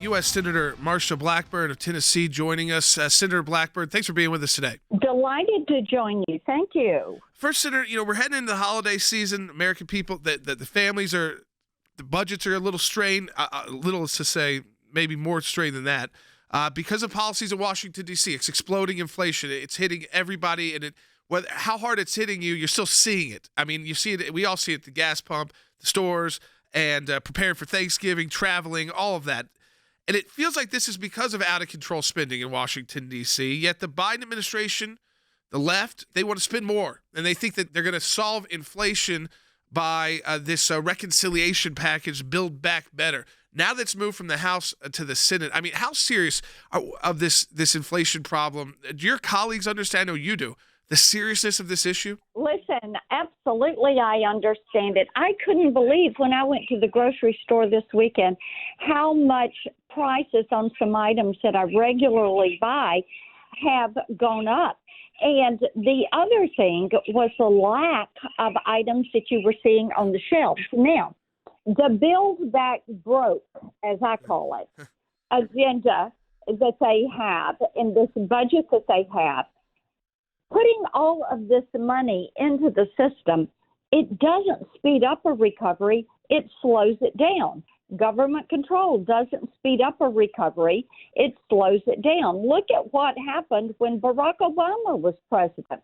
U.S. Senator Marsha Blackburn of Tennessee joining us. Senator Blackburn, thanks for being with us today. Delighted to join you. Thank you. First, Senator, we're heading into the holiday season. American people, the families are, the budgets are a little strained, a little is to say, maybe more strained than that, because of policies in Washington, D.C. It's exploding inflation. It's hitting everybody, and how hard it's hitting you, you're still seeing it. I mean, you see it. We all see it at the gas pump, the stores, and preparing for Thanksgiving, traveling, all of that. And it feels like this is because of out-of-control spending in Washington, D.C., yet the Biden administration, the left, they want to spend more. And they think that they're going to solve inflation by this reconciliation package, Build Back Better. Now that's moved from the House to the Senate. I mean, how serious of this inflation problem? Do your colleagues understand, I know you do, the seriousness of this issue? Listen, absolutely, I understand it. I couldn't believe when I went to the grocery store this weekend how much prices on some items that I regularly buy have gone up. And the other thing was the lack of items that you were seeing on the shelves. Now, the Build Back Broke, as I call it, agenda that they have in this budget that they have, putting all of this money into the system, it doesn't speed up a recovery, it slows it down. Government control doesn't speed up a recovery, it slows it down. Look at what happened when Barack Obama was president.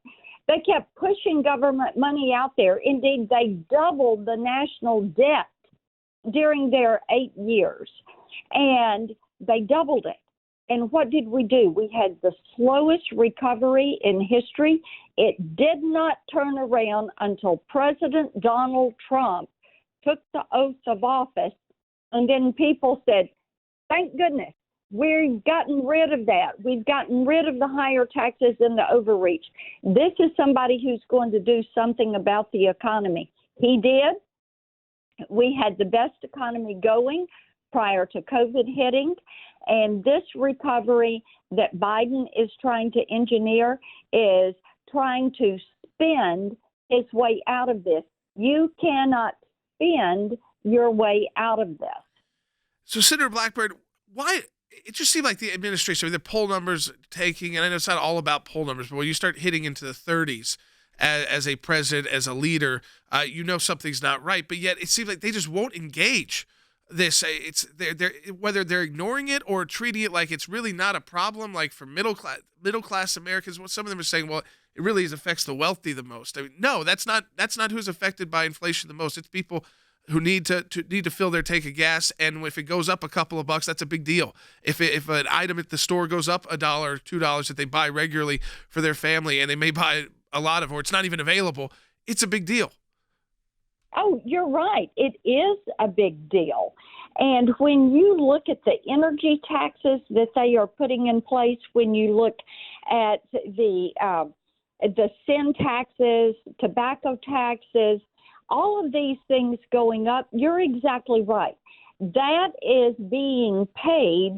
They kept pushing government money out there. Indeed, they doubled the national debt during their 8 years, and they doubled it. And what did we do? We had the slowest recovery in history. It did not turn around until President Donald Trump took the oath of office. And then people said, thank goodness, we've gotten rid of that. We've gotten rid of the higher taxes and the overreach. This is somebody who's going to do something about the economy. He did. We had the best economy going prior to COVID hitting. And this recovery that Biden is trying to engineer is trying to spend his way out of this. You cannot spend your way out of this. So, Senator Blackburn, why? It just seemed like the administration, the poll numbers taking, and I know it's not all about poll numbers, but when you start hitting into the 30s as a president, as a leader, something's not right. But yet it seems like they just won't engage this. They're whether they're ignoring it or treating it like it's really not a problem, like for middle class Americans. Some of them are saying, well, it really affects the wealthy the most. I mean, no, that's not who's affected by inflation the most. It's people who need to fill their tank of gas, and if it goes up a couple of bucks, that's a big deal. If an item at the store goes up $1 or $2 that they buy regularly for their family, and they may buy a lot of, or it's not even available, it's a big deal. Oh, you're right. It is a big deal. And when you look at the energy taxes that they are putting in place, when you look at the sin taxes, tobacco taxes, all of these things going up, you're exactly right. That is being paid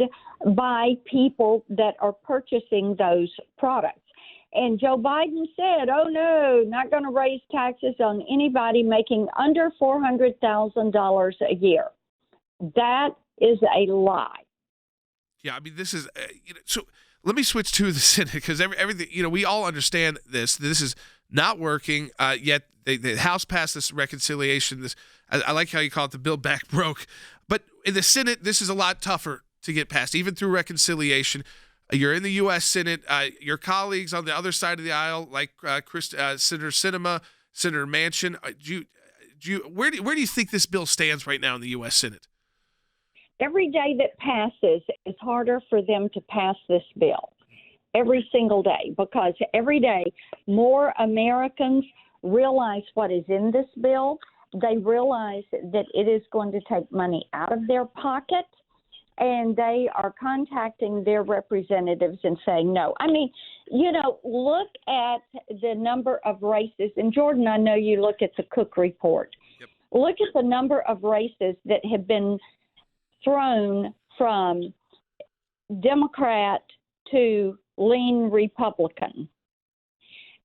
by people that are purchasing those products. And Joe Biden said, oh, no, not going to raise taxes on anybody making under $400,000 a year. That is a lie. Yeah, I mean, this is so let me switch to the Senate, because everything, we all understand this. This is not working, yet the House passed this reconciliation. I like how you call it the Build Back Broke. But in the Senate, this is a lot tougher to get passed, even through reconciliation. You're in the U.S. Senate. Your colleagues on the other side of the aisle, like Senator Sinema, Senator Manchin, where do you think this bill stands right now in the U.S. Senate? Every day that passes is harder for them to pass this bill. Every single day, because every day more Americans realize what is in this bill. They realize that it is going to take money out of their pocket. And they are contacting their representatives and saying no. I mean, look at the number of races. And Jordan, I know you look at the Cook report. Yep. Look at the number of races that have been thrown from Democrat to lean Republican.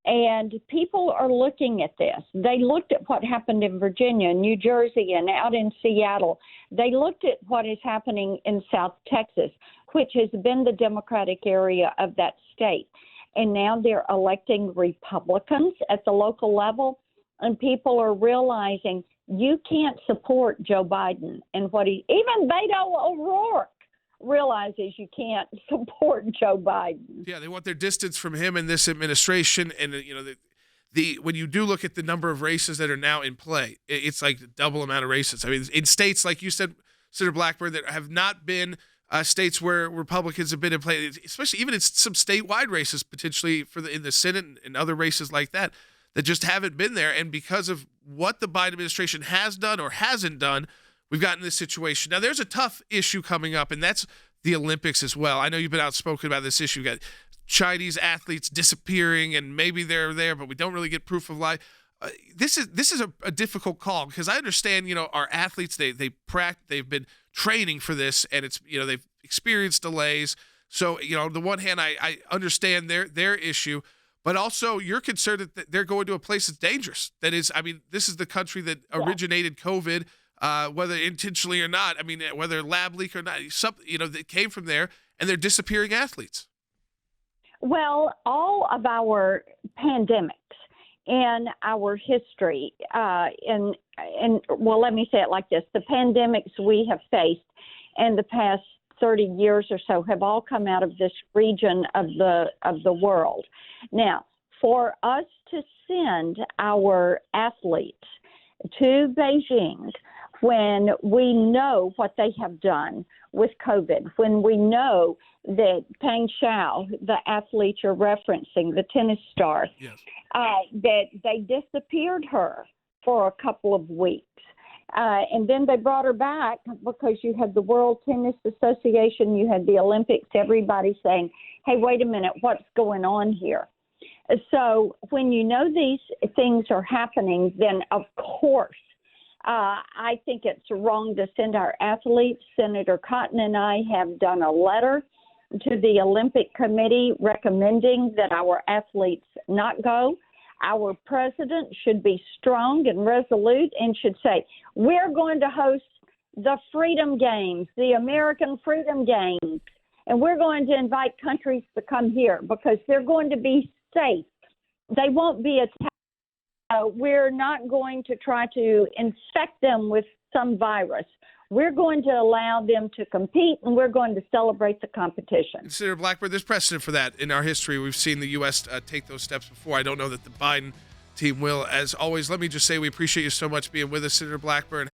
And people are looking at this. They looked at what happened in Virginia, New Jersey, and out in Seattle. They looked at what is happening in South Texas, which has been the Democratic area of that state. And now they're electing Republicans at the local level. And people are realizing you can't support Joe Biden and even Beto O'Rourke realizes you can't support Joe Biden. Yeah, they want their distance from him and this administration. And, the when you do look at the number of races that are now in play, it's like the double amount of races. I mean, in states, like you said, Senator Blackburn, that have not been states where Republicans have been in play, especially even in some statewide races, potentially in the Senate and other races like that just haven't been there. And because of what the Biden administration has done or hasn't done, we've gotten this situation. Now, there's a tough issue coming up, and that's the Olympics as well. I know you've been outspoken about this issue. You've got Chinese athletes disappearing, and maybe they're there, but we don't really get proof of life. This is a difficult call because I understand, our athletes, they've been training for this, and it's, they've experienced delays. So, on the one hand, I understand their issue, but also you're concerned that they're going to a place that's dangerous. That is, this is the country that originated COVID, whether intentionally or not. Whether lab leak or not, that came from there, and they're disappearing athletes. Well, all of our pandemics in our history, let me say it like this: the pandemics we have faced in the past 30 years or so have all come out of this region of the world. Now, for us to send our athletes to Beijing when we know what they have done with COVID, when we know that Peng Xiao, the athlete you're referencing, the tennis star, yes, that they disappeared her for a couple of weeks. And then they brought her back because you had the World Tennis Association, you had the Olympics, everybody saying, hey, wait a minute, what's going on here? So when you know these things are happening, then of course, I think it's wrong to send our athletes. Senator Cotton and I have done a letter to the Olympic Committee recommending that our athletes not go. Our president should be strong and resolute and should say, we're going to host the Freedom Games, the American Freedom Games, and we're going to invite countries to come here because they're going to be safe. They won't be attacked. We're not going to try to infect them with some virus. We're going to allow them to compete, and we're going to celebrate the competition. Senator Blackburn, there's precedent for that in our history. We've seen the U.S. Take those steps before. I don't know that the Biden team will. As always, let me just say we appreciate you so much being with us, Senator Blackburn.